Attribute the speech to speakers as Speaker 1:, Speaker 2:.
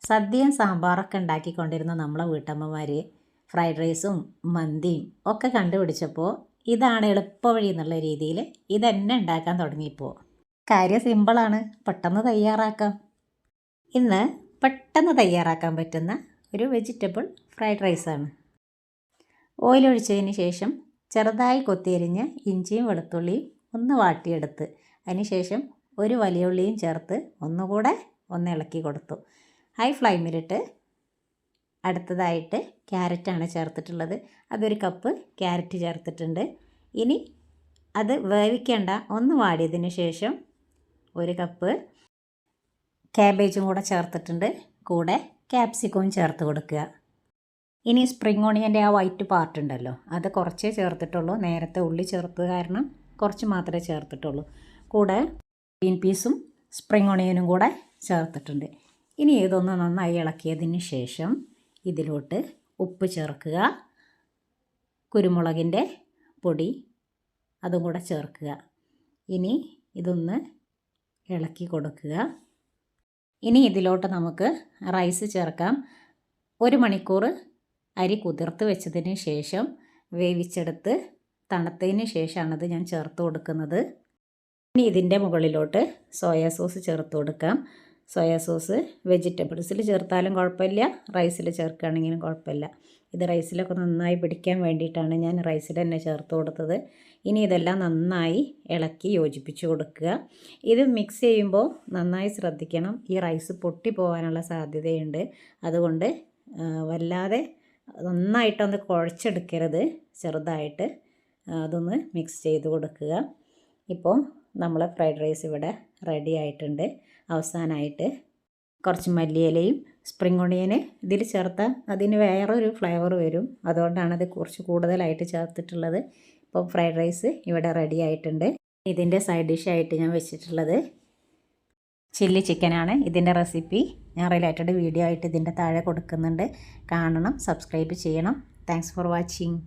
Speaker 1: സദ്യയും സാമ്പാറൊക്കെ ഉണ്ടാക്കിക്കൊണ്ടിരുന്ന നമ്മളെ വീട്ടമ്മമാർ ഫ്രൈഡ് റൈസും മന്തിയും ഒക്കെ കണ്ടുപിടിച്ചപ്പോൾ ഇതാണ് എളുപ്പവഴി എന്നുള്ള രീതിയിൽ ഇതന്നെ ഉണ്ടാക്കാൻ തുടങ്ങിയപ്പോൾ കാര്യം സിമ്പിളാണ്, പെട്ടെന്ന് തയ്യാറാക്കാം. ഇന്ന് പെട്ടെന്ന് തയ്യാറാക്കാൻ പറ്റുന്ന ഒരു വെജിറ്റബിൾ ഫ്രൈഡ് റൈസാണ്. ഓയിലൊഴിച്ചതിന് ശേഷം ചെറുതായി കൊത്തിയരിഞ്ഞ് ഇഞ്ചിയും വെളുത്തുള്ളിയും ഒന്ന് വാട്ടിയെടുത്ത് അതിന് ശേഷം ഒരു വലിയ ഉള്ളിയും ചേർത്ത് ഒന്നുകൂടെ ഇളക്കി കൊടുത്തു. ഹൈ ഫ്ലെയിമിലിട്ട് അടുത്തതായിട്ട് ക്യാരറ്റാണ് ചേർത്തിട്ടുള്ളത്. അതൊരു കപ്പ് ക്യാരറ്റ് ചേർത്തിട്ടുണ്ട്. ഇനി അത് വേവിക്കേണ്ട, ഒന്ന് വാടിയതിന് ശേഷം ഒരു കപ്പ് ക്യാബേജും കൂടെ ചേർത്തിട്ടുണ്ട്. കൂടെ ക്യാപ്സിക്കവും ചേർത്ത് കൊടുക്കുക. ഇനി സ്പ്രിംഗ് ഓണിയൻ്റെ ആ വൈറ്റ് പാർട്ട് ഉണ്ടല്ലോ, അത് കുറച്ചേ ചേർത്തിട്ടുള്ളൂ. നേരത്തെ ഉള്ളി ചേർത്തത് കാരണം കുറച്ച് മാത്രമേ ചേർത്തിട്ടുള്ളൂ. കൂടെ ഗ്രീൻ പീസും സ്പ്രിംഗ് ഓണിയനും കൂടെ ചേർത്തിട്ടുണ്ട്. ഇനി ഇതൊന്ന് നന്നായി ഇളക്കിയതിന് ശേഷം ഇതിലോട്ട് ഉപ്പ് ചേർക്കുക, കുരുമുളകിൻ്റെ പൊടി അതും കൂടെ ചേർക്കുക. ഇനി ഇതൊന്ന് ഇളക്കി കൊടുക്കുക. ഇനി ഇതിലോട്ട് നമുക്ക് റൈസ് ചേർക്കാം. 1 മണിക്കൂർ അരി കുതിർത്ത് വെച്ചതിന് ശേഷം വേവിച്ചെടുത്ത് തണുത്തതിന് ശേഷമാണത് ഞാൻ ചേർത്ത് കൊടുക്കുന്നത്. ഇനി ഇതിൻ്റെ മുകളിലോട്ട് സോയാ സോസ് ചേർത്ത് കൊടുക്കാം. സോയാ സോസ് വെജിറ്റബിൾസിൽ ചേർത്താലും കുഴപ്പമില്ല, റൈസിൽ ചേർക്കുകയാണെങ്കിലും കുഴപ്പമില്ല. ഇത് റൈസിലൊക്കെ നന്നായി പിടിക്കാൻ വേണ്ടിയിട്ടാണ് ഞാൻ റൈസിൽ തന്നെ ചേർത്ത് കൊടുത്തത്. ഇനി ഇതെല്ലാം നന്നായി ഇളക്കി യോജിപ്പിച്ച് കൊടുക്കുക. ഇത് മിക്സ് ചെയ്യുമ്പോൾ നന്നായി ശ്രദ്ധിക്കണം, ഈ റൈസ് പൊട്ടി പോകാനുള്ള സാധ്യതയുണ്ട്. അതുകൊണ്ട് വല്ലാതെ നന്നായിട്ടൊന്ന് കുഴച്ചെടുക്കരുത്, ചെറുതായിട്ട് അതൊന്ന് മിക്സ് ചെയ്ത് കൊടുക്കുക. ഇപ്പോൾ നമ്മൾ ഫ്രൈഡ് റൈസ് ഇവിടെ റെഡി ആയിട്ടുണ്ട്. അവസാനമായിട്ട് കുറച്ച് മല്ലിയിലയും സ്പ്രിംഗ് ഓണിയൻ ഇതിൽ ചേർത്താൽ അതിന് വേറൊരു ഫ്ലേവർ വരും, അതുകൊണ്ടാണ് അത് കുറച്ച് കൂടുതലായിട്ട് ചേർത്തിട്ടുള്ളത്. ഇപ്പോൾ ഫ്രൈഡ് റൈസ് ഇവിടെ റെഡി ആയിട്ടുണ്ട്. ഇതിൻ്റെ സൈഡ് ഡിഷായിട്ട് ഞാൻ വെച്ചിട്ടുള്ളത് ചില്ലി ചിക്കനാണ്. ഇതിൻ്റെ റെസിപ്പി ഞാൻ റിലേറ്റഡ് വീഡിയോ ആയിട്ട് ഇതിൻ്റെ താഴെ കൊടുക്കുന്നുണ്ട്, കാണണം, സബ്സ്ക്രൈബ് ചെയ്യണം. Thanks for watching.